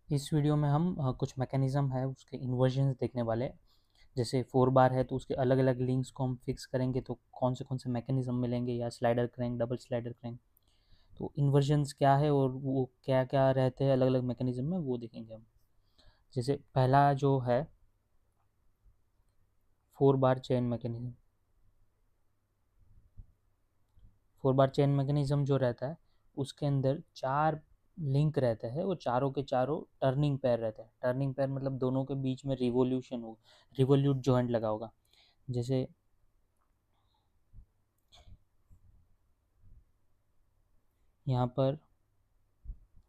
इस वीडियो में हम कुछ मैकेनिज़्म है उसके इन्वर्जन्स देखने वाले हैं। जैसे 4 बार है तो उसके अलग अलग लिंक्स को हम फिक्स करेंगे तो कौन से मैकेनिज़्म मिलेंगे, या slider crank, double slider crank. तो इन्वर्जन्स क्या है और वो क्या क्या रहते हैं अलग अलग मैकेनिज़्म में, वो देखेंगे हम। जैसे पहला जो है 4 बार चेन मैकेनिज़्म। 4 बार चेन मैकेनिज़्म जो रहता है उसके अंदर 4 लिंक रहते हैं और चारों के चारों टर्निंग पेयर रहते हैं। टर्निंग पेयर मतलब दोनों के बीच में रिवोल्यूशन हो, रिवोल्यूट जॉइंट लगा होगा। जैसे यहाँ पर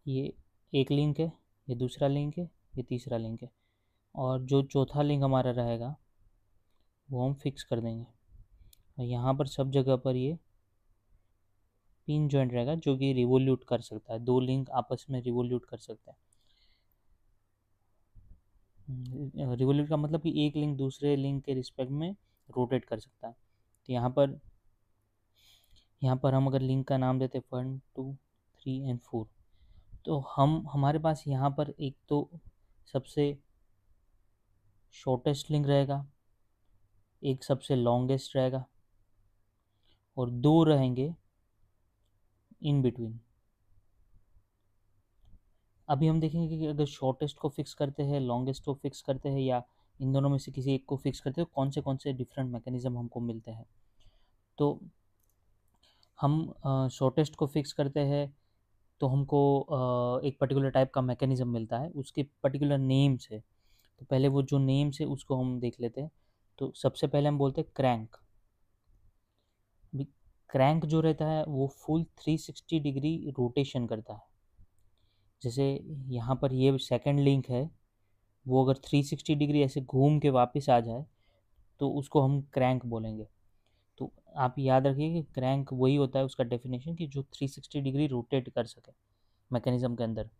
ये एक लिंक है, ये दूसरा लिंक है, ये तीसरा लिंक है, और जो चौथा लिंक हमारा रहेगा वो हम फिक्स कर देंगे। और यहाँ पर सब जगह पर ये पिन जॉइंट रहेगा जो कि रिवोल्यूट कर सकता है, दो लिंक आपस में रिवोल्यूट कर सकता है। रिवोल्यूट का मतलब कि एक लिंक दूसरे लिंक के रिस्पेक्ट में रोटेट कर सकता है। तो यहाँ पर हम अगर लिंक का नाम देते 1 2 3 एंड 4, तो हमारे पास यहाँ पर एक तो सबसे शॉर्टेस्ट लिंक रहेगा, एक सबसे लॉन्गेस्ट रहेगा, और दो रहेंगे इन बिटवीन। अभी हम देखेंगे कि अगर शॉर्टेस्ट को फिक्स करते हैं, लॉन्गेस्ट को फिक्स करते हैं, या इन दोनों में से किसी एक को फिक्स करते हैं, कौन से डिफरेंट मैकेनिज्म हमको मिलते हैं। तो हम शॉर्टेस्ट को फिक्स करते हैं तो हमको एक पर्टिकुलर टाइप का मैकेनिज्म मिलता है, उसके पर्टिकुलर नेम्स है। तो पहले वो जो नेम्स है उसको हम देख लेते हैं। तो सबसे पहले हम बोलते हैं क्रैंक। क्रैंक जो रहता है वो फुल 360 डिग्री रोटेशन करता है। जैसे यहाँ पर ये सेकंड लिंक है, वो अगर 360 डिग्री ऐसे घूम के वापस आ जाए तो उसको हम क्रैंक बोलेंगे। तो आप याद रखिए कि क्रैंक वही होता है, उसका डेफिनेशन कि जो 360 डिग्री रोटेट कर सके मैकेनिज्म के अंदर।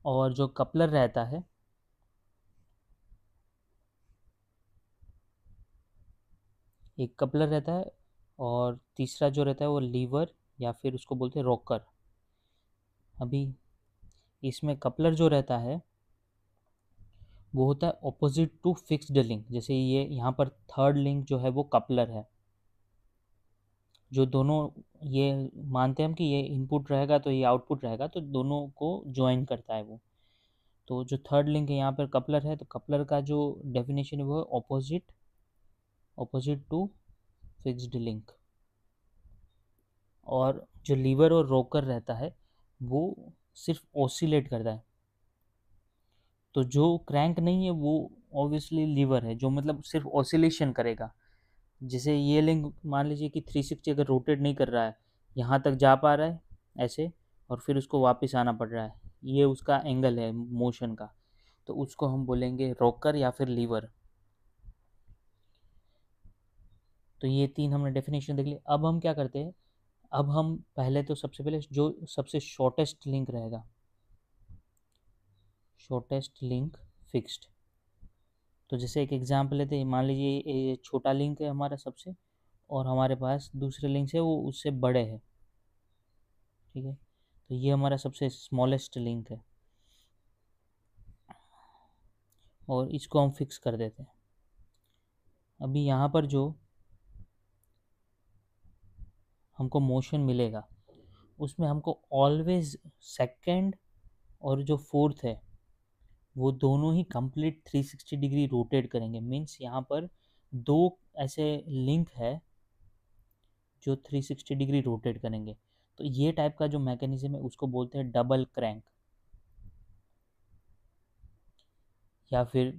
और जो कपलर रहता है, एक कपलर रहता है, और तीसरा जो रहता है वो लीवर या फिर उसको बोलते हैं रॉकर। अभी इसमें कपलर जो रहता है वो होता है ऑपोजिट टू फिक्स्ड लिंक। जैसे ये यहाँ पर थर्ड लिंक जो है वो कपलर है, जो दोनों, ये मानते हैं हम कि ये इनपुट रहेगा तो ये आउटपुट रहेगा, तो दोनों को ज्वाइन करता है वो। तो जो थर्ड लिंक है यहाँ पर कपलर है, तो कपलर का जो डेफिनेशन है वो है ऑपोजिट टू फिक्स्ड लिंक। और जो लीवर और रोकर रहता है वो सिर्फ ऑसिलेट करता है। तो जो क्रैंक नहीं है वो ऑब्वियसली लीवर है, जो मतलब सिर्फ ऑसिलेशन करेगा। जैसे ये लिंक मान लीजिए कि 360 अगर रोटेट नहीं कर रहा है, यहाँ तक जा पा रहा है ऐसे, और फिर उसको वापस आना पड़ रहा है, ये उसका एंगल है मोशन का, तो उसको हम बोलेंगे रोकर या फिर लीवर। तो ये तीन हमने डेफिनेशन देख ली। अब हम क्या करते हैं, अब हम पहले तो सबसे पहले जो सबसे शॉर्टेस्ट लिंक रहेगा, शॉर्टेस्ट लिंक फिक्स्ड। तो जैसे एक एग्जांपल लेते हैं, मान लीजिए ये छोटा लिंक है हमारा सबसे, और हमारे पास दूसरे लिंक से वो उससे बड़े है, ठीक है। तो ये हमारा सबसे स्मॉलेस्ट लिंक है, और इसको हम फिक्स कर देते हैं। अभी यहाँ पर जो हमको मोशन मिलेगा उसमें हमको ऑलवेज सेकंड और जो फोर्थ है वो दोनों ही कंप्लीट 360 डिग्री रोटेट करेंगे। मीन्स यहाँ पर दो ऐसे लिंक है जो 360 डिग्री रोटेट करेंगे। तो ये टाइप का जो मैकेनिज्म है उसको बोलते हैं डबल क्रैंक, या फिर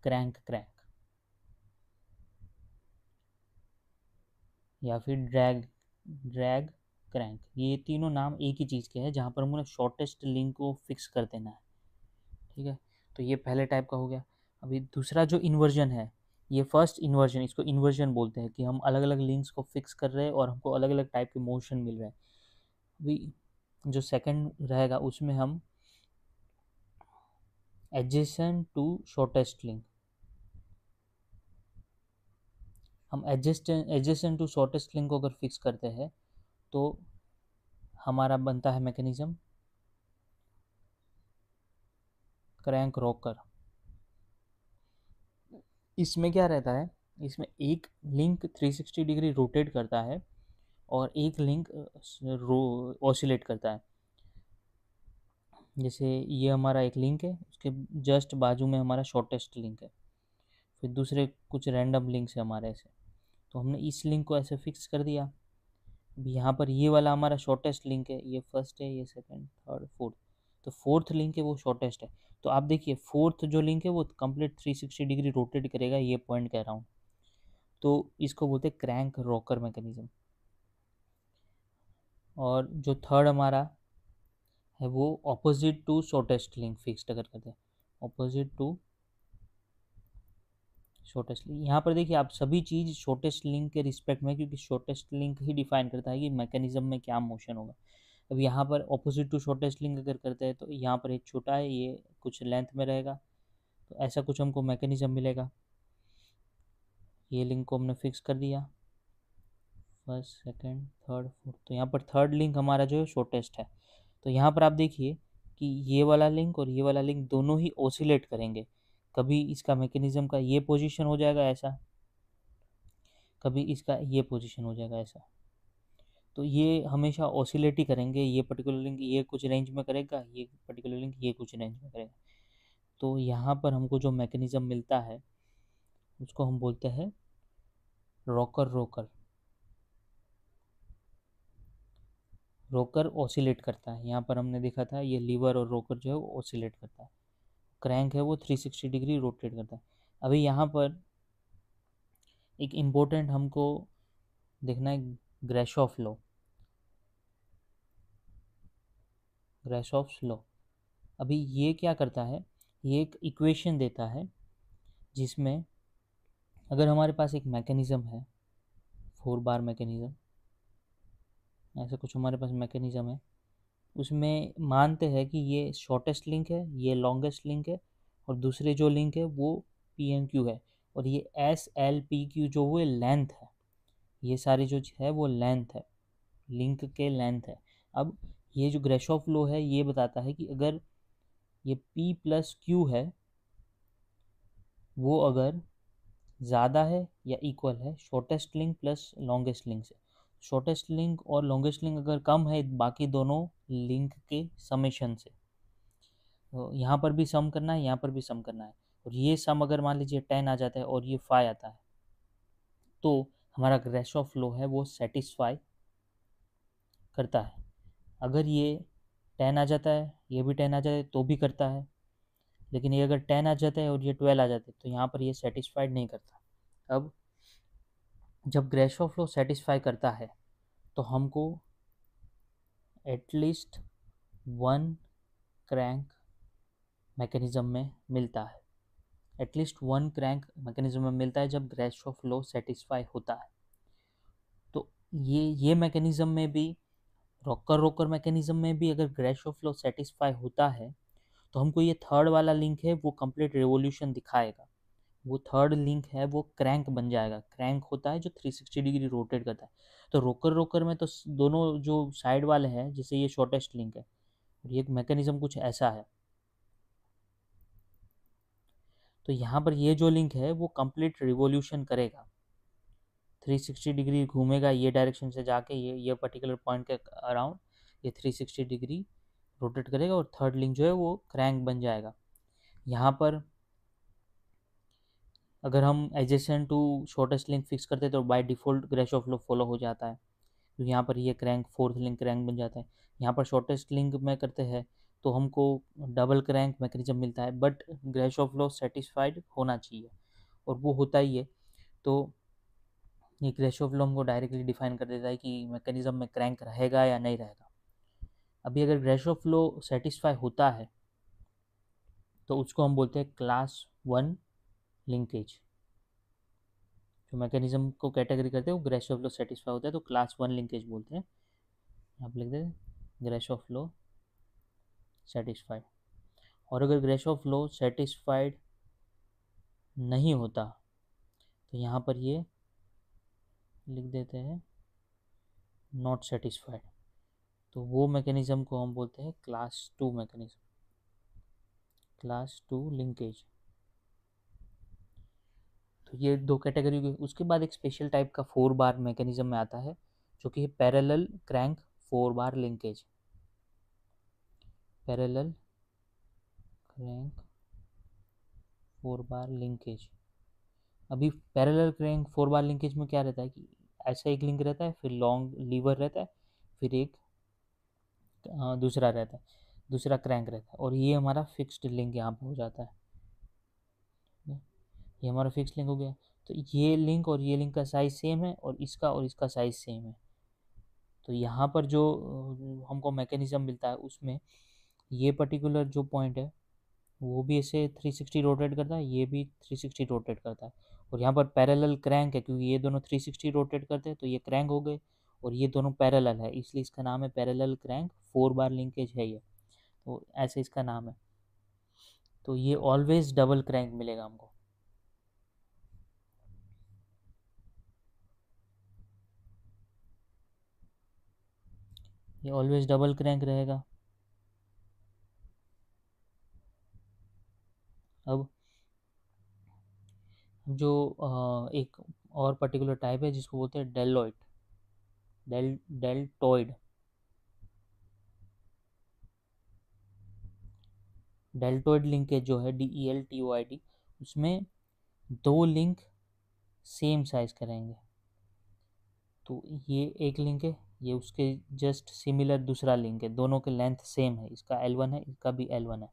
क्रैंक क्रैंक, या फिर ड्रैग ड्रैग क्रैंक। ये तीनों नाम एक ही चीज़ के हैं, जहाँ पर हमको शॉर्टेस्ट लिंक को फिक्स कर देना है, ठीक है। तो ये पहले टाइप का हो गया। अभी दूसरा जो इन्वर्जन है, ये फर्स्ट इन्वर्जन, इसको इन्वर्जन बोलते हैं कि हम अलग अलग लिंक्स को फिक्स कर रहे हैं और हमको अलग अलग टाइप के मोशन मिल रहे हैं। अभी जो सेकंड रहेगा उसमें हम एडजेसेंट टू शॉर्टेस्ट लिंक, हम एडजेसेंट टू शॉर्टेस्ट लिंक को अगर फिक्स करते हैं तो हमारा बनता है मैकेनिज्म क्रैंक रॉकर। इसमें क्या रहता है, इसमें एक लिंक 360 डिग्री रोटेट करता है और एक लिंक ऑसिलेट करता है। जैसे ये हमारा एक लिंक है, उसके जस्ट बाजू में हमारा शॉर्टेस्ट लिंक है, फिर दूसरे कुछ रैंडम लिंक्स है हमारे ऐसे। तो हमने इस लिंक को ऐसे फिक्स कर दिया। अब यहाँ पर ये वाला हमारा शॉर्टेस्ट लिंक है, ये फर्स्ट है, ये सेकंड, थर्ड, फोर्थ। तो फोर्थ लिंक है वो शॉर्टेस्ट है। तो आप देखिए फोर्थ जो लिंक है वो कंप्लीट 360 डिग्री रोटेट करेगा, ये पॉइंट कह रहा हूँ। तो इसको बोलते हैं क्रैंक रॉकर मैकेनिज्म। और जो थर्ड हमारा है वो opposite to shortest link fixed अगर करते हैं, ऑपोजिट टू शॉर्टेस्ट लिंक। यहाँ पर देखिए आप सभी चीज़ शॉर्टेस्ट लिंक के रिस्पेक्ट में, क्योंकि शॉर्टेस्ट लिंक ही डिफाइन करता है कि मैकेनिज्म में क्या मोशन होगा। अब यहाँ पर ऑपोजिट टू शॉर्टेस्ट लिंक अगर करते हैं तो यहाँ पर एक छोटा है, ये कुछ लेंथ में रहेगा, तो ऐसा कुछ हमको मैकेनिज्म मिलेगा। ये लिंक को हमने फिक्स कर दिया, फर्स्ट, सेकंड, थर्ड, फोर्थ। तो यहाँ पर थर्ड लिंक हमारा जो है शॉर्टेस्ट है। तो यहाँ पर आप देखिए कि ये वाला लिंक और ये वाला लिंक दोनों ही ऑसिलेट करेंगे। कभी इसका मैकेनिज्म का ये पोजीशन हो जाएगा ऐसा, कभी इसका ये पोजीशन हो जाएगा ऐसा। तो ये हमेशा ऑसिलेट ही करेंगे। ये पर्टिकुलर लिंक ये कुछ रेंज में करेगा, ये पर्टिकुलर लिंक ये कुछ रेंज में करेगा। तो यहाँ पर हमको जो मैकेनिज्म मिलता है उसको हम बोलते हैं रॉकर रोकर। रोकर ऑसिलेट करता है, यहाँ पर हमने देखा था ये लीवर और रोकर जो है वो ऑसिलेट करता है। क्रैंक है वो 360 डिग्री रोटेट करता है। अभी यहाँ पर एक इम्पोर्टेंट हमको देखना है, ग्रेशॉफ लॉ। ग्रेशॉफ्स लॉ अभी ये क्या करता है, ये एक इक्वेशन देता है जिसमें अगर हमारे पास एक मैकेनिज्म है, 4 बार मैकेनिज्म, ऐसा कुछ हमारे पास मैकेनिज्म है, उसमें मानते हैं कि ये शॉर्टेस्ट लिंक है, ये लॉन्गेस्ट लिंक है, और दूसरे जो लिंक है वो पी एन क्यू है, और ये एस एल पी क्यू जो वो लेंथ है, ये सारी जो है वो लेंथ है, लिंक के लेंथ है। अब ये जो ग्रेशॉफ लॉ है ये बताता है कि अगर ये P प्लस क्यू है वो अगर ज़्यादा है या इक्वल है shortest link plus longest link से, शॉर्टेस्ट लिंक और लॉन्गेस्ट लिंक अगर कम है बाकी दोनों लिंक के समेशन से, तो यहाँ पर भी सम करना है, यहाँ पर भी सम करना है, और ये सम अगर मान लीजिए 10 आ जाता है और ये 5 आता है तो हमारा ग्रेशॉफ लॉ है वो सेटिस्फाई करता है। अगर ये 10 आ जाता है, ये भी 10 आ जाता है तो भी करता है, लेकिन ये अगर 10 आ जाता है और ये 12 आ जाता है तो यहाँ पर ये सेटिस्फाइड नहीं करता। अब जब ग्रेशॉफ लॉ सेटिस्फाई करता है तो हमको एटलीस्ट 1 क्रैंक मैकेनिज्म में मिलता है, एटलीस्ट 1 क्रैंक मैकेनिज्म में मिलता है जब ग्रेशॉफ लॉ सेटिस्फाई होता है। तो ये मैकेनिज्म में भी, रॉकर रोकर मैकेनिज्म में भी अगर ग्रेशॉफ लॉ सेटिस्फाई होता है तो हमको ये थर्ड वाला लिंक है वो कंप्लीट रिवॉल्यूशन दिखाएगा। वो थर्ड लिंक है वो क्रैंक बन जाएगा। क्रैंक होता है जो 360 डिग्री रोटेट करता है। तो रोकर रोकर में तो दोनों जो साइड वाले हैं, जैसे ये शॉर्टेस्ट लिंक है और ये मैकेनिज्म कुछ ऐसा है, तो यहाँ पर ये जो लिंक है वो कंप्लीट रिवॉल्यूशन करेगा, 360 डिग्री घूमेगा ये डायरेक्शन से जाके ये पर्टिकुलर पॉइंट के अराउंड ये 360 डिग्री रोटेट करेगा, और थर्ड लिंक जो है वो क्रैंक बन जाएगा। यहाँ पर अगर हम adjacent to shortest link fix करते हैं तो by default Grashof law follow हो जाता है, तो यहाँ पर ये क्रैंक फोर्थ लिंक क्रैंक बन जाता है। यहाँ पर शॉर्टेस्ट लिंक में करते हैं तो हमको डबल क्रैंक मैकेनिज्म मिलता है, बट ग्रेशॉफ लॉ सेटिस्फाइड होना चाहिए और वो होता ही है। तो ये ग्रेशॉफ लॉ हमको डायरेक्टली डिफाइन कर देता है कि मैकेनिज्म में क्रैंक रहेगा या नहीं रहेगा। अभी अगर ग्रेशॉफ लॉ सेटिस्फाई होता है तो उसको हम बोलते हैं क्लास 1 लिंकेज। जो मैकेनिज्म को कैटेगरी करते हैं वो ग्रेशॉफ लॉ सेटिस्फाई होता है तो क्लास 1 लिंकेज बोलते हैं। आप लिख देते ग्रेशॉफ लॉ सेटिस्फाइड। और अगर ग्रेशॉफ लॉ सेटिस्फाइड नहीं होता तो यहाँ पर ये लिख देते हैं नॉट सेटिस्फाइड। तो वो मैकेनिज्म को हम बोलते हैं क्लास 2 मैकेनिज्म। Class 2 linkage. तो ये दो कैटेगरी हुई। उसके बाद एक स्पेशल टाइप का 4 बार मैकेनिज्म में आता है जो कि पैरेलल क्रैंक 4 बार लिंकेज। पैरेलल क्रैंक 4 बार लिंकेज। अभी पैरेलल क्रैंक 4 बार लिंकेज में क्या रहता है कि ऐसा एक लिंक रहता है, फिर लॉन्ग लीवर रहता है, फिर एक दूसरा रहता है, दूसरा क्रैंक रहता है, और ये हमारा फिक्स्ड लिंक यहाँ पे हो जाता है। ये हमारा फिक्स्ड लिंक हो गया। तो ये लिंक और ये लिंक का साइज़ सेम है और इसका साइज़ सेम है। तो यहाँ पर जो हमको मैकेनिज्म मिलता है उसमें ये पर्टिकुलर जो पॉइंट है वो भी ऐसे 360 रोटेट करता है, ये भी 360 रोटेट करता है, और यहाँ पर पैरेलल क्रैंक है क्योंकि ये दोनों 360 रोटेट करते हैं तो ये क्रैंक हो गए, और ये दोनों पैरेलल है इसलिए इसका नाम है पैरेलल क्रैंक 4 बार लिंकेज है ये। तो ऐसे इसका नाम है। तो ये ऑलवेज डबल क्रैंक मिलेगा हमको। ये ऑलवेज डबल क्रैंक रहेगा। अब जो एक और पर्टिकुलर टाइप है जिसको बोलते हैं डेल्टॉइड। डेल्टॉइड लिंकेज जो है DELTOID, उसमें दो लिंक सेम साइज का रहेंगे। तो ये एक लिंक है, ये उसके जस्ट सिमिलर दूसरा लिंक है, दोनों के लेंथ सेम है, इसका L1 है, इसका भी L1 है।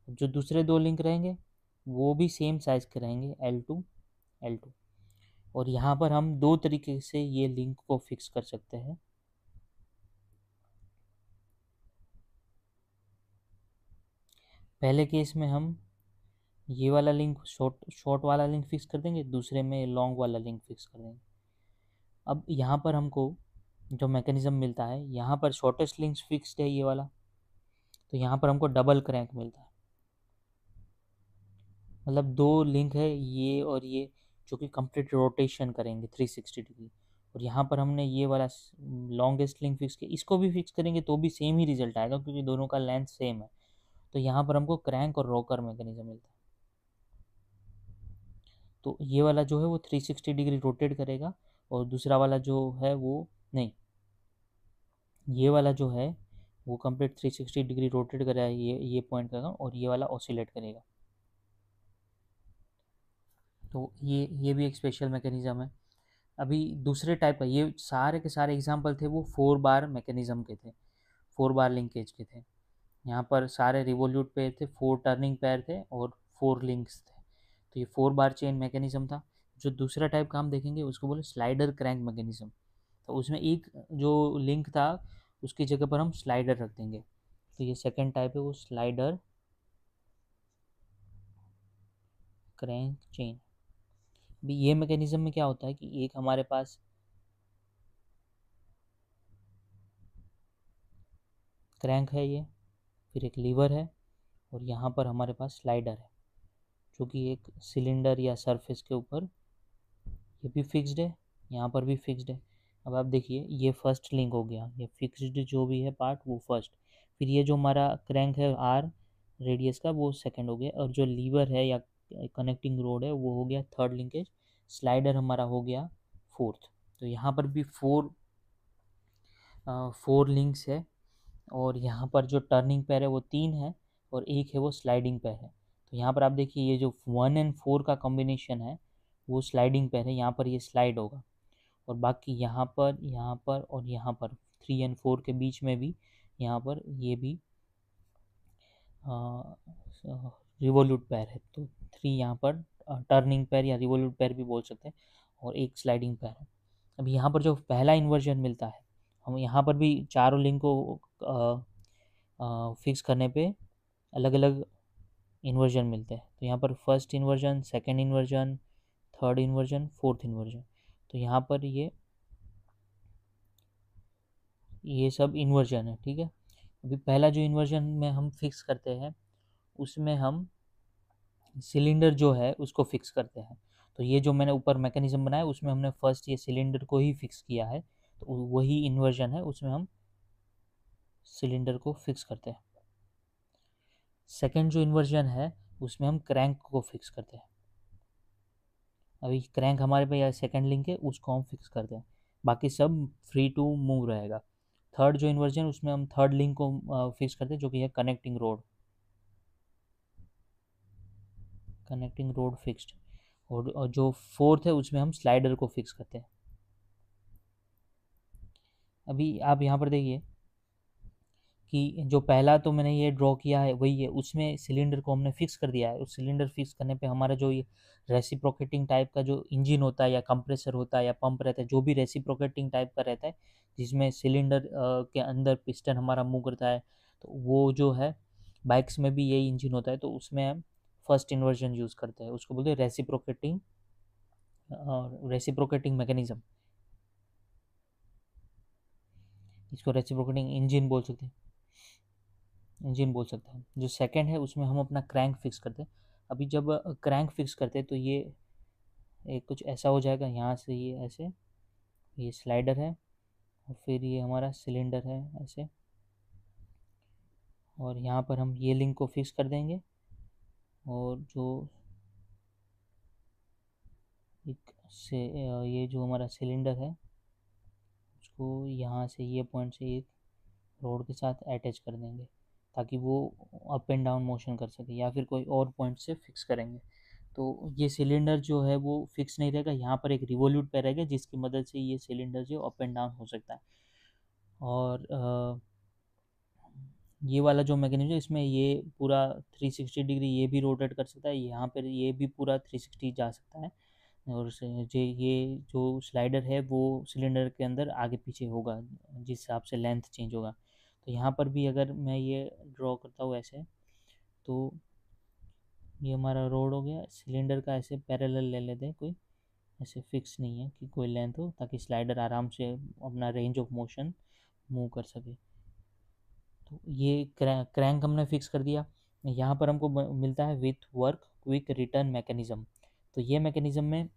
जो दूसरे दो लिंक रहेंगे वो भी सेम साइज के रहेंगे, L2। और यहाँ पर हम दो तरीके से ये लिंक को फिक्स कर सकते हैं। पहले केस में हम ये वाला लिंक शॉर्ट वाला लिंक फिक्स कर देंगे, दूसरे में लॉन्ग वाला लिंक फिक्स कर देंगे। अब यहाँ पर हमको जो मैकेनिज्म मिलता है, यहाँ पर शॉर्टेस्ट लिंक फिक्स्ड है ये वाला, तो यहाँ पर हमको डबल क्रैंक मिलता है। मतलब दो लिंक है ये और ये जो कि कंप्लीट रोटेशन करेंगे 360 डिग्री, और यहाँ पर हमने ये वाला लॉन्गेस्ट लिंक फिक्स किया, इसको भी फिक्स करेंगे तो भी सेम ही रिजल्ट आएगा क्योंकि दोनों का लेंथ सेम है। तो यहाँ पर हमको क्रैंक और रॉकर मैकेनिज्म मिलता है। तो ये वाला जो है वो 360 डिग्री रोटेट करेगा, और दूसरा वाला जो है वो नहीं, ये वाला जो है वो कंप्लीट 360 डिग्री रोटेट करेगा, ये पॉइंट करेगा, और ये वाला ऑसिलेट करेगा। तो ये भी एक स्पेशल मैकेनिज्म है। अभी दूसरे टाइप का, ये सारे के सारे एग्जांपल थे वो 4 बार मैकेनिज्म के थे, 4 बार लिंकेज के थे। यहाँ पर सारे रिवोल्यूट पेयर थे, 4 टर्निंग पेयर थे और 4 लिंक्स थे। तो ये 4 बार चेन मैकेनिज्म था। जो दूसरा टाइप का हम देखेंगे उसको बोले स्लाइडर क्रैंक मैकेनिज्म। तो उसमें एक जो लिंक था उसकी जगह पर हम स्लाइडर रख देंगे। तो ये सेकेंड टाइप है वो स्लाइडर क्रैंक चेन। अभी ये मैकेनिज्म में क्या होता है कि एक हमारे पास क्रैंक है ये, फिर एक लीवर है, और यहाँ पर हमारे पास स्लाइडर है जो कि एक सिलेंडर या सरफेस के ऊपर, ये भी फिक्स्ड है, यहाँ पर भी फिक्स्ड है। अब आप देखिए ये फर्स्ट लिंक हो गया, ये फिक्स्ड जो भी है पार्ट वो फर्स्ट, फिर ये जो हमारा क्रैंक है आर रेडियस का वो सेकंड हो गया, और जो लीवर है या कनेक्टिंग रोड है वो हो गया थर्ड लिंकेज, स्लाइडर हमारा हो गया फोर्थ। तो यहाँ पर भी फोर लिंक्स है, और यहाँ पर जो टर्निंग पैर है वो 3 है, और एक है वो स्लाइडिंग पैर है। तो यहाँ पर आप देखिए ये जो 1 और 4 का कॉम्बिनेशन है वो स्लाइडिंग पैर है, यहाँ पर ये स्लाइड होगा, और बाकी यहाँ पर और यहाँ पर 3 और 4 के बीच में भी यहाँ पर ये भी रिवोल्यूट पैर है। तो 3 यहाँ पर टर्निंग पैर या रिवोल्यूट पैर भी बोल सकते हैं, और एक स्लाइडिंग पैर है। अब यहाँ पर जो पहला इन्वर्जन मिलता है, हम यहाँ पर भी चारों लिंक को फिक्स करने पे अलग अलग इन्वर्जन मिलते हैं। तो यहाँ पर first inversion, second inversion, third inversion, fourth inversion. तो यहाँ पर ये सब इन्वर्जन है, ठीक है। अभी पहला जो इन्वर्जन में हम फिक्स करते हैं उसमें हम सिलेंडर जो है उसको फिक्स करते हैं। तो ये जो मैंने ऊपर मैकेनिज्म बनाया उसमें हमने फर्स्ट ये सिलेंडर को ही फिक्स किया है, तो वही इन्वर्जन है, उसमें हम सिलेंडर को फिक्स करते हैं। सेकंड जो इन्वर्जन है उसमें हम क्रैंक को फिक्स करते हैं। अभी क्रैंक हमारे पे या सेकंड लिंक है उसको हम फिक्स करते हैं, बाकी सब फ्री टू मूव रहेगा। थर्ड जो इन्वर्जन उसमें हम थर्ड लिंक को फिक्स करते हैं जो कि है connecting road. Connecting road fixed. और जो फोर्थ है उसमें हम स्लाइडर को फिक्स करते हैं। अभी आप यहाँ पर देखिए कि जो पहला तो मैंने ये ड्रॉ किया है वही है, उसमें सिलेंडर को हमने फिक्स कर दिया है। उस सिलेंडर फिक्स करने पे हमारा जो ये रेसिप्रोकेटिंग टाइप का जो इंजन होता है या कंप्रेसर होता है या पंप रहता है, जो भी रेसिप्रोकेटिंग टाइप का रहता है जिसमें सिलेंडर के अंदर पिस्टन हमारा मूव करता है, तो वो जो है बाइक्स में भी यही इंजन होता है। तो उसमें हम फर्स्ट इन्वर्जन यूज़ करते हैं, उसको बोलते हैं रेसिप्रोकेटिंग मैकेनिज्म। इसको रेसिप्रोकेटिंग इंजन बोल सकते हैं। जो सेकंड है उसमें हम अपना क्रैंक फिक्स करते हैं। अभी जब क्रैंक फिक्स करते हैं तो ये एक कुछ ऐसा हो जाएगा, यहाँ से ये ऐसे, ये स्लाइडर है और फिर ये हमारा सिलेंडर है ऐसे, और यहाँ पर हम ये लिंक को फिक्स कर देंगे। और जो एक से ये जो हमारा सिलेंडर है उसको यहाँ से ये पॉइंट से एक रोड के साथ अटैच कर देंगे ताकि वो अप एंड डाउन मोशन कर सके, या फिर कोई और पॉइंट से फिक्स करेंगे। तो ये सिलेंडर जो है वो फिक्स नहीं रहेगा, यहाँ पर एक रिवॉल्यूट पे रहेगा जिसकी मदद से ये सिलेंडर जो अप एंड डाउन हो सकता है। और ये वाला जो मैकेनिज्म है इसमें ये पूरा 360 डिग्री ये भी रोटेट कर सकता है, यहाँ पर ये भी पूरा 360 जा सकता है। और ये जो स्लाइडर है वो सिलेंडर के अंदर आगे पीछे होगा जिस हिसाब से लेंथ चेंज होगा। तो यहाँ पर भी अगर मैं ये ड्रॉ करता हूँ ऐसे, तो ये हमारा रोड हो गया। सिलेंडर का ऐसे पैरेलल ले लेते हैं, कोई ऐसे फिक्स नहीं है कि कोई लेंथ हो, ताकि स्लाइडर आराम से अपना रेंज ऑफ मोशन मूव कर सके। तो ये क्रैंक हमने फिक्स कर दिया। यहाँ पर हमको मिलता है with work quick return mechanism. तो ये मैकेनिज्म में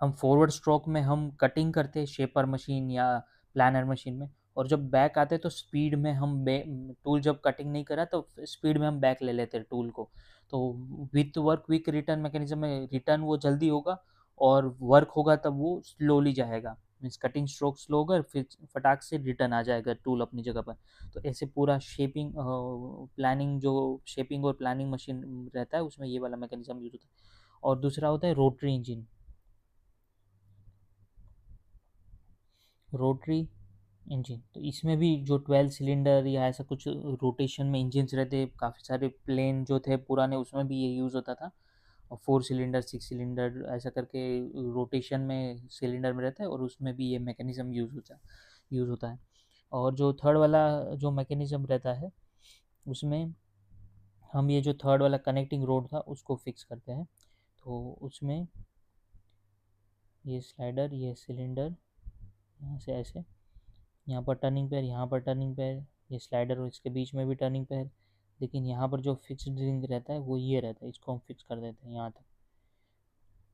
हम फॉरवर्ड स्ट्रोक में हम कटिंग करते हैं शेपर मशीन या प्लानर मशीन में, और जब बैक आते तो स्पीड में हम टूल जब कटिंग नहीं करा तो स्पीड में हम बैक ले लेते हैं टूल को। तो with work quick return mechanism में रिटर्न वो जल्दी होगा और वर्क होगा तब वो स्लोली जाएगा। मीन्स कटिंग स्ट्रोक स्लो होगा फिर फटाक से रिटर्न आ जाएगा टूल अपनी जगह पर। तो ऐसे पूरा प्लानिंग जो शेपिंग और प्लानिंग मशीन रहता है उसमें ये वाला मैकेनिज्म यूज होता है। और दूसरा होता है रोटरी इंजन। रोटरी इंजन तो इसमें भी जो 12 सिलेंडर या ऐसा कुछ रोटेशन में इंजन्स रहते, काफ़ी सारे प्लेन जो थे पुराने उसमें भी ये यूज़ होता था। और 4 सिलेंडर 6 सिलेंडर ऐसा करके रोटेशन में सिलेंडर में रहता है, और उसमें भी ये मैकेनिज्म यूज़ होता है। और जो थर्ड वाला जो मैकेनिज्म रहता है उसमें हम ये जो थर्ड वाला कनेक्टिंग रोड था उसको फिक्स करते हैं। तो उसमें ये स्लाइडर ये सिलेंडर यहाँ से ऐसे, यहाँ पर टर्निंग पैर यहाँ पर टर्निंग पैर, ये स्लाइडर और इसके बीच में भी टर्निंग पैर। लेकिन यहाँ पर जो फिक्स्ड रिंग रहता है वो ये रहता है, इसको हम फिक्स कर देते हैं यहाँ तक।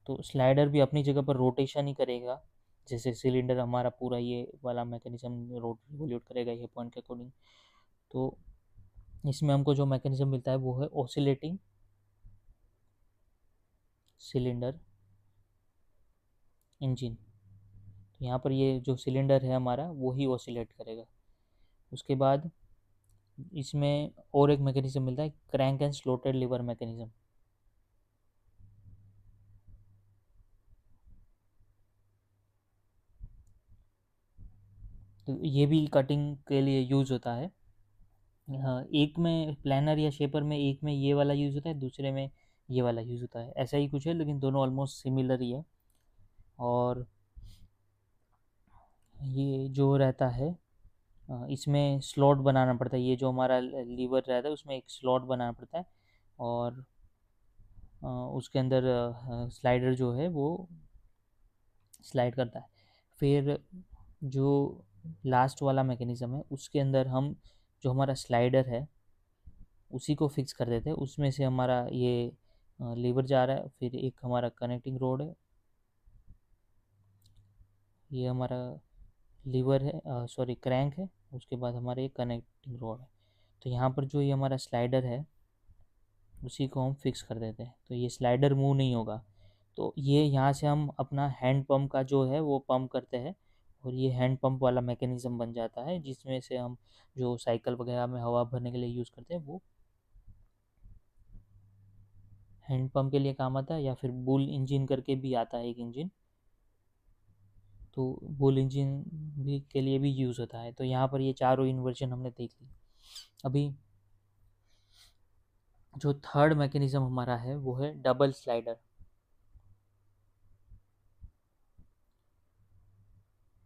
तो स्लाइडर भी अपनी जगह पर रोटेशन ही करेगा, जैसे सिलेंडर हमारा पूरा ये वाला मैकेनिज्म रिवोल्यूट करेगा ये पॉइंट के अकॉर्डिंग। तो इसमें हमको जो मैकेनिज्म मिलता है वो है ऑसिलेटिंग सिलेंडर इंजन। तो यहाँ पर ये जो सिलेंडर है हमारा वो ही ऑसिलेट करेगा। उसके बाद इसमें और एक मैकेनिज्म मिलता है crank and slotted liver mechanism. तो ये भी कटिंग के लिए यूज़ होता है। हाँ, एक में प्लानर या शेपर में एक में ये वाला यूज़ होता है, दूसरे में ये वाला यूज़ होता है। ऐसा ही कुछ है लेकिन दोनों ऑलमोस्ट सिमिलर ही है। और ये जो रहता है इसमें स्लॉट बनाना पड़ता है, ये जो हमारा लीवर रहता है उसमें एक स्लॉट बनाना पड़ता है। और उसके अंदर स्लाइडर जो है वो स्लाइड करता है। फिर जो लास्ट वाला मैकेनिज़्म है उसके अंदर हम जो हमारा स्लाइडर है उसी को फिक्स कर देते हैं। उसमें से हमारा ये लीवर जा रहा है, फिर एक हमारा कनेक्टिंग रोड है, ये हमारा लीवर है, सॉरी क्रैंक है, उसके बाद हमारे ये कनेक्टिंग रोड है। तो यहाँ पर जो ये हमारा स्लाइडर है उसी को हम फिक्स कर देते हैं, तो ये स्लाइडर मूव नहीं होगा। तो ये यहाँ से हम अपना हैंड पंप का जो है वो पंप करते हैं, और ये हैंड पंप वाला मैकेनिज़्म बन जाता है, जिसमें से हम जो साइकिल वगैरह में हवा भरने के लिए यूज़ करते हैं वो हैंड पंप के लिए काम आता है। या फिर बुल इंजन करके भी आता है एक इंजन, तो बुल इंजन भी के लिए भी यूज़ होता है। तो यहाँ पर ये चारों इन्वर्जन हमने देख ली। अभी जो थर्ड मैकेनिज्म हमारा है वो है double slider.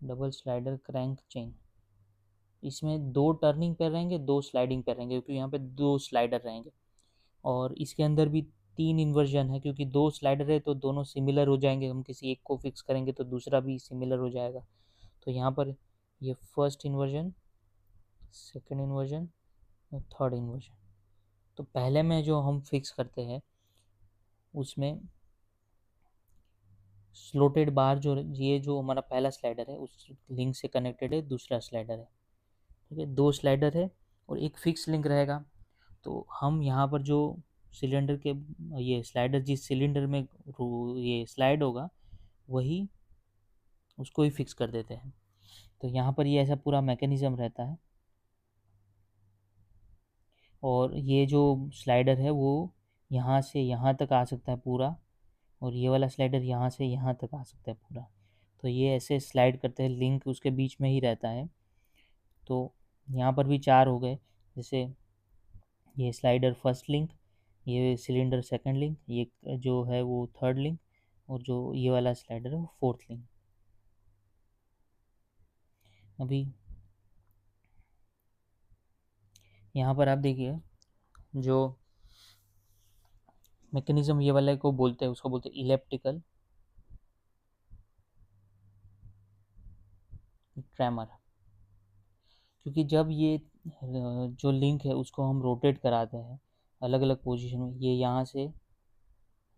Double slider crank chain, इसमें दो टर्निंग पे रहेंगे, दो स्लाइडिंग पे रहेंगे, क्योंकि यहाँ पे दो स्लाइडर रहेंगे। और इसके अंदर भी तीन इन्वर्जन है, क्योंकि दो स्लाइडर है तो दोनों सिमिलर हो जाएंगे। हम किसी एक को फिक्स करेंगे तो दूसरा भी सिमिलर हो जाएगा। तो यहाँ पर ये फर्स्ट इन्वर्जन, सेकंड इन्वर्जन और थर्ड इन्वर्जन। तो पहले में जो हम फिक्स करते हैं उसमें स्लोटेड बार, जो ये जो हमारा पहला स्लाइडर है उस लिंक से कनेक्टेड है, दूसरा स्लाइडर है। ठीक है, दो स्लाइडर है और एक फिक्स लिंक रहेगा। तो हम यहाँ पर जो सिलेंडर के, ये स्लाइडर जिस सिलेंडर में ये स्लाइड होगा वही उसको ही फिक्स कर देते हैं। तो यहाँ पर ये ऐसा पूरा मैकेनिज़्म रहता है। और ये जो स्लाइडर है वो यहाँ से यहाँ तक आ सकता है पूरा, और ये वाला स्लाइडर यहाँ से यहाँ तक आ सकता है पूरा। तो ये ऐसे स्लाइड करते हैं, लिंक उसके बीच में ही रहता है। तो यहाँ पर भी चार हो गए, जैसे ये स्लाइडर फर्स्ट लिंक, ये सिलेंडर सेकंड लिंक, ये जो है वो थर्ड लिंक, और जो ये वाला स्लाइडर है वो फोर्थ लिंक। अभी यहाँ पर आप देखिए, जो मैकेनिज्म ये वाले को बोलते हैं, उसको बोलते हैं इलेप्टिकल ट्रैमर। क्योंकि जब ये जो लिंक है उसको हम रोटेट कराते हैं अलग अलग पोजीशन में, ये यहाँ से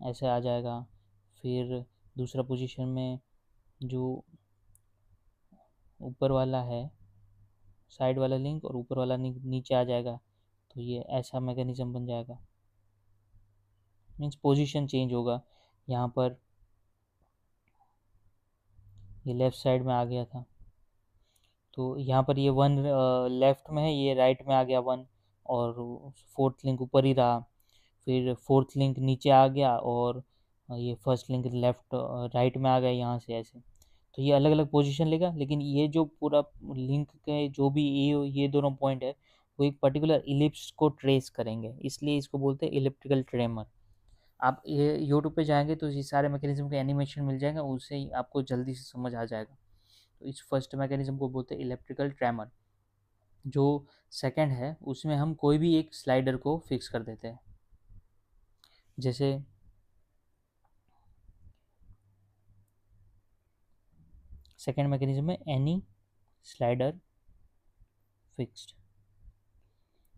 ऐसे आ जाएगा, फिर दूसरा पोजीशन में जो ऊपर वाला है साइड वाला लिंक, और ऊपर वाला लिंक नीचे आ जाएगा। तो ये ऐसा मैकेनिज्म बन जाएगा, मीन्स पोजीशन चेंज होगा। यहाँ पर ये लेफ़्ट साइड में आ गया था, तो यहाँ पर ये वन लेफ़्ट में है, ये राइट में आ गया वन, और फोर्थ लिंक ऊपर ही रहा। फिर फोर्थ लिंक नीचे आ गया, और ये फर्स्ट लिंक लेफ़्ट राइट में आ गया यहाँ से ऐसे। तो ये अलग अलग पोजीशन लेगा, लेकिन ये जो पूरा लिंक के जो भी ये दोनों पॉइंट है वो एक पर्टिकुलर इलिप्स को ट्रेस करेंगे, इसलिए इसको बोलते हैं इलिप्टिकल ट्रेमर। आप ये यूट्यूब पे जाएंगे तो ये सारे मैकेनिज्म के एनिमेशन मिल जाएगा, उससे ही आपको जल्दी से समझ आ जाएगा। तो इस फर्स्ट मैकेनिज्म को बोलते हैं इलेक्ट्रिकल ट्रैमर। जो सेकंड है उसमें हम कोई भी एक स्लाइडर को फिक्स कर देते हैं, जैसे सेकंड मैकेनिज्म में एनी स्लाइडर फिक्स्ड।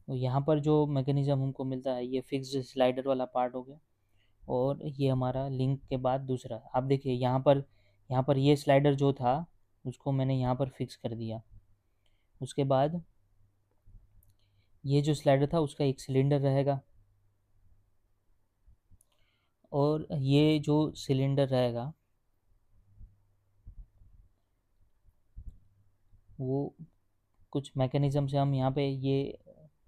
तो यहाँ पर जो मैकेनिज्म हमको मिलता है ये फिक्स्ड स्लाइडर वाला पार्ट हो गया, और ये हमारा लिंक के बाद दूसरा। आप देखिए यहाँ पर ये स्लाइडर जो था उसको मैंने यहाँ पर फिक्स कर दिया। उसके बाद ये जो स्लाइडर था उसका एक सिलेंडर रहेगा, और ये जो सिलेंडर रहेगा वो कुछ मैकेनिज्म से हम यहाँ पे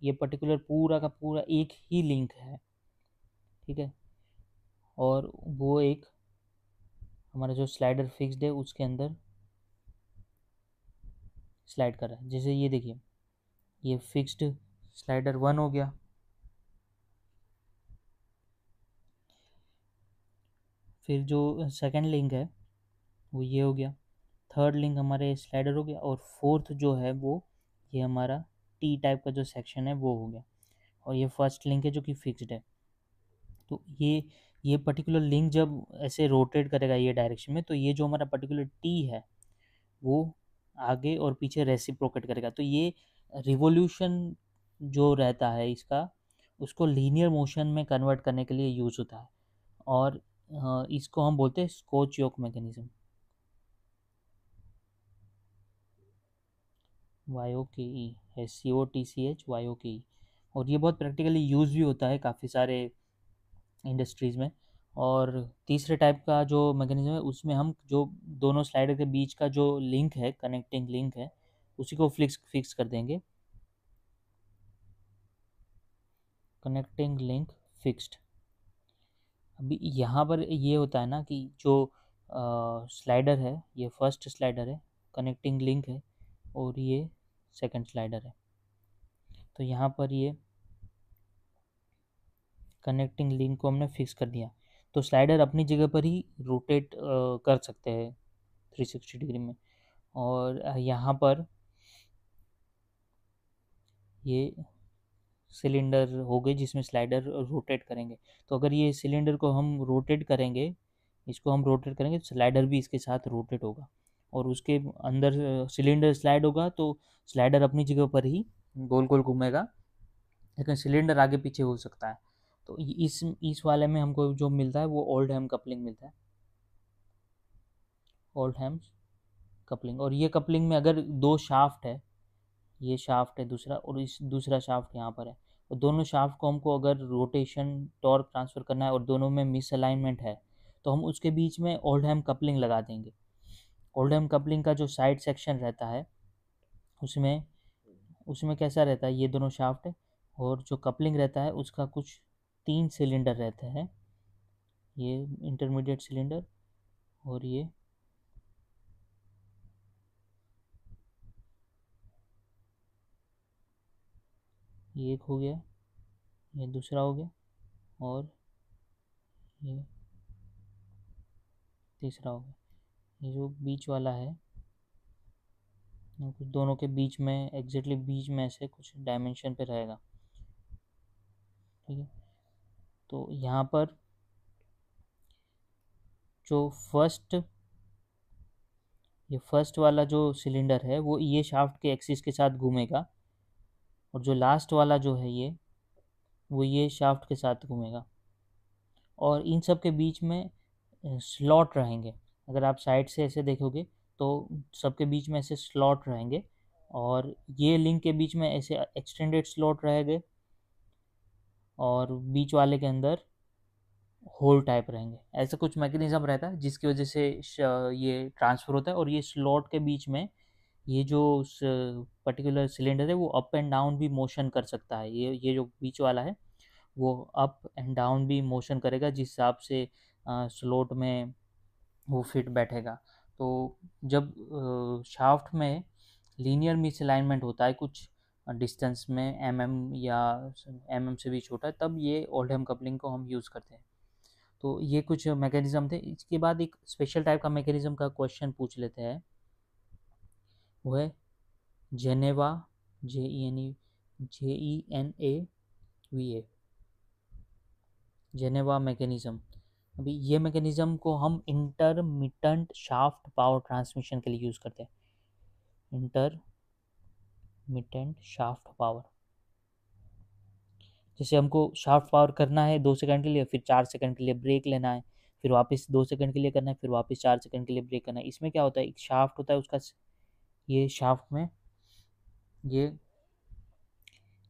ये पर्टिकुलर पूरा का पूरा एक ही लिंक है। ठीक है, और वो एक हमारा जो स्लाइडर फिक्स्ड है उसके अंदर स्लाइड कर रहा है। जैसे ये देखिए, ये फिक्स्ड स्लाइडर वन हो गया, फिर जो सेकंड लिंक है वो ये हो गया, थर्ड लिंक हमारे स्लाइडर हो गया, और फोर्थ जो है वो ये हमारा टी टाइप का जो सेक्शन है वो हो गया, और ये फर्स्ट लिंक है जो कि फिक्स्ड है। तो ये पर्टिकुलर लिंक जब ऐसे रोटेट करेगा ये डायरेक्शन में, तो ये जो हमारा पर्टिकुलर टी है वो आगे और पीछे रेसिप्रोकेट करेगा। तो ये रिवोल्यूशन जो रहता है इसका, उसको लीनियर मोशन में कन्वर्ट करने के लिए यूज़ होता है, और इसको हम बोलते हैं स्कॉच योक मैकेनिज्म, YOKE, SCOTCH YOKE। और ये बहुत प्रैक्टिकली यूज़ भी होता है काफ़ी सारे इंडस्ट्रीज़ में। और तीसरे टाइप का जो मैकेनिज्म है उसमें हम जो दोनों स्लाइडर के बीच का जो लिंक है, कनेक्टिंग लिंक है, उसी को फिक्स कर देंगे। Connecting link fixed. अभी यहाँ पर ये होता है ना कि जो स्लाइडर है, ये फर्स्ट स्लाइडर है, कनेक्टिंग लिंक है, और ये सेकंड स्लाइडर है। तो यहाँ पर ये कनेक्टिंग लिंक को हमने फिक्स कर दिया, तो स्लाइडर अपनी जगह पर ही रोटेट कर सकते हैं 360 डिग्री में। और यहाँ पर ये सिलेंडर हो गए जिसमें स्लाइडर रोटेट करेंगे। तो अगर ये सिलेंडर को हम रोटेट करेंगे, इसको हम रोटेट करेंगे, तो स्लाइडर भी इसके साथ रोटेट होगा, और उसके अंदर सिलेंडर स्लाइड होगा तो स्लाइडर अपनी जगह पर ही गोल गोल घूमेगा, लेकिन सिलेंडर आगे पीछे हो सकता है। तो इस वाले में हमको जो मिलता है वो ओल्डहैम कपलिंग मिलता है, ओल्डहैम कपलिंग। और ये कपलिंग में अगर दो शाफ्ट है, ये शाफ्ट है दूसरा, और इस दूसरा शाफ्ट यहाँ पर है, और दोनों शाफ्ट को हमको अगर रोटेशन टॉर्क ट्रांसफ़र करना है और दोनों में मिस अलाइनमेंट है, तो हम उसके बीच में ओल्डहैम कपलिंग लगा देंगे। ओल्डहैम कपलिंग का जो साइड सेक्शन रहता है उसमें उसमें कैसा रहता है, ये दोनों शाफ्ट है, और जो कपलिंग रहता है उसका कुछ 3 सिलेंडर रहते हैं, ये इंटरमीडिएट सिलेंडर, और ये एक हो गया, ये दूसरा हो गया, और ये तीसरा हो गया। ये जो बीच वाला है, कुछ दोनों के बीच में, एग्जैक्टली बीच में से कुछ डायमेंशन पे रहेगा, ठीक है। तो यहाँ पर जो ये फर्स्ट वाला जो सिलेंडर है वो ये शाफ्ट के एक्सिस के साथ घूमेगा, और जो लास्ट वाला जो है ये, वो ये शाफ्ट के साथ घूमेगा, और इन सब के बीच में स्लॉट रहेंगे। अगर आप साइड से ऐसे देखोगे तो सबके बीच में ऐसे स्लॉट रहेंगे, और ये लिंक के बीच में ऐसे एक्सटेंडेड स्लॉट रहेंगे, और बीच वाले के अंदर होल टाइप रहेंगे। ऐसा कुछ मैकेनिज्म रहता है जिसकी वजह से ये ट्रांसफ़र होता है, और ये स्लॉट के बीच में ये जो पर्टिकुलर सिलेंडर है वो अप एंड डाउन भी मोशन कर सकता है। ये जो बीच वाला है वो अप एंड डाउन भी मोशन करेगा, जिस हिसाब से स्लॉट में वो फिट बैठेगा। तो जब शाफ्ट में लीनियर मिसअलाइनमेंट होता है कुछ डिस्टेंस में, या से भी छोटा, तब ये ओल्डहम कपलिंग को हम यूज़ करते हैं। तो ये कुछ मैकेनिज्म थे। इसके बाद एक स्पेशल टाइप का मैकेनिज्म का क्वेश्चन पूछ लेते हैं, वो है जेनेवा, JENAVA, जेनेवा मैकेनिज्म। अभी ये मैकेनिज्म को हम इंटरमिटेंट शाफ्ट पावर ट्रांसमिशन के लिए यूज़ करते हैं। इंटरमिटेंट शाफ्ट पावर, जैसे हमको शाफ्ट पावर करना है 2 सेकंड के लिए, फिर 4 सेकंड के लिए ब्रेक लेना है, फिर वापस 2 सेकंड के लिए करना है, फिर वापस 4 सेकंड के लिए ब्रेक करना है। इसमें क्या होता है, एक शाफ्ट होता है उसका, ये शाफ्ट में ये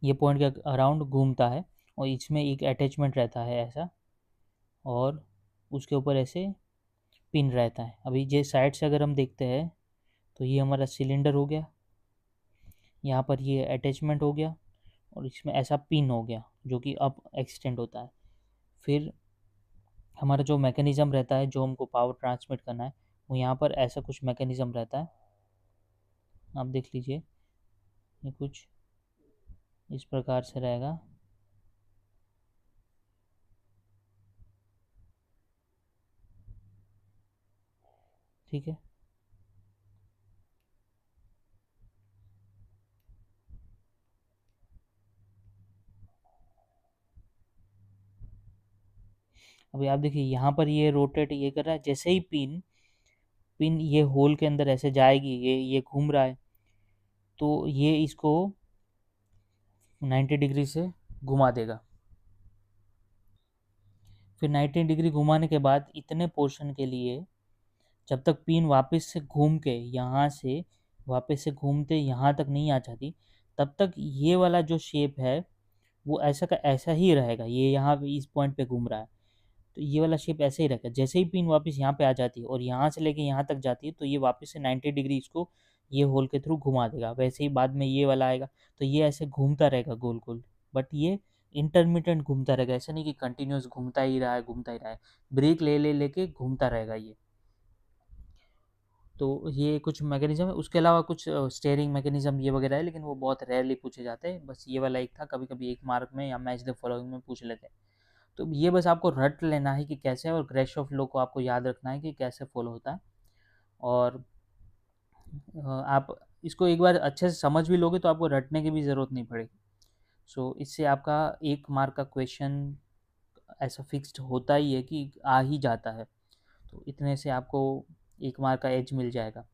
ये पॉइंट के अराउंड घूमता है, और इसमें एक अटैचमेंट रहता है ऐसा, और उसके ऊपर ऐसे पिन रहता है। अभी ये साइड से अगर हम देखते हैं तो ये हमारा सिलेंडर हो गया, यहाँ पर ये अटैचमेंट हो गया, और इसमें ऐसा पिन हो गया जो कि अब एक्सटेंड होता है। फिर हमारा जो मैकेनिज़्म रहता है जो हमको पावर ट्रांसमिट करना है, वो यहाँ पर ऐसा कुछ मैकेनिज़्म रहता है, आप देख लीजिए, ये कुछ इस प्रकार से रहेगा, ठीक है। अभी आप देखिए यहाँ पर ये रोटेट ये कर रहा है, जैसे ही पिन पिन ये होल के अंदर ऐसे जाएगी, ये घूम रहा है, तो ये इसको 90 डिग्री से घुमा देगा। फिर 90 डिग्री घुमाने के बाद इतने पोर्शन के लिए, जब तक पिन वापस से घूम के यहाँ से वापस से घूमते यहाँ तक नहीं आ जाती, तब तक ये वाला जो शेप है वो ऐसा का ऐसा ही रहेगा, ये यहाँ पे इस पॉइंट पे घूम रहा है। तो ये वाला शेप ऐसे ही रखा, जैसे ही पिन वापस यहाँ पे आ जाती है और यहाँ से लेके यहाँ तक जाती है तो ये वापस से 90 डिग्री इसको ये होल के थ्रू घुमा देगा। वैसे ही बाद में ये वाला आएगा तो ये ऐसे घूमता रहेगा गोल गोल, बट ये इंटरमिटेंट घूमता रहेगा, ऐसा नहीं कि कंटिन्यूस घूमता ही रहा है घूमता ही रहा है, ब्रेक ले ले लेके घूमता रहेगा ये। तो ये कुछ मैकेनिज्म है, उसके अलावा कुछ स्टेयरिंग मैकेनिज्म ये वगैरह है, लेकिन वो बहुत रेयरली पूछे जाते हैं। बस ये वाला एक था, कभी कभी एक मार्क में या मैच द फॉलोइंग में पूछ लेते हैं। तो ये बस आपको रट लेना है कि कैसे, और ग्रेश ऑफ लो को आपको याद रखना है कि कैसे फॉलो होता है। और आप इसको एक बार अच्छे से समझ भी लोगे तो आपको रटने की भी ज़रूरत नहीं पड़ेगी। सो इससे आपका 1 मार्क का क्वेश्चन ऐसा फिक्स्ड होता ही है कि आ ही जाता है, तो इतने से आपको 1 मार्क का एज मिल जाएगा।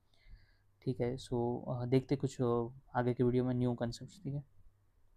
ठीक है, सो देखते कुछ आगे के वीडियो में न्यू कंसेप्ट। ठीक है।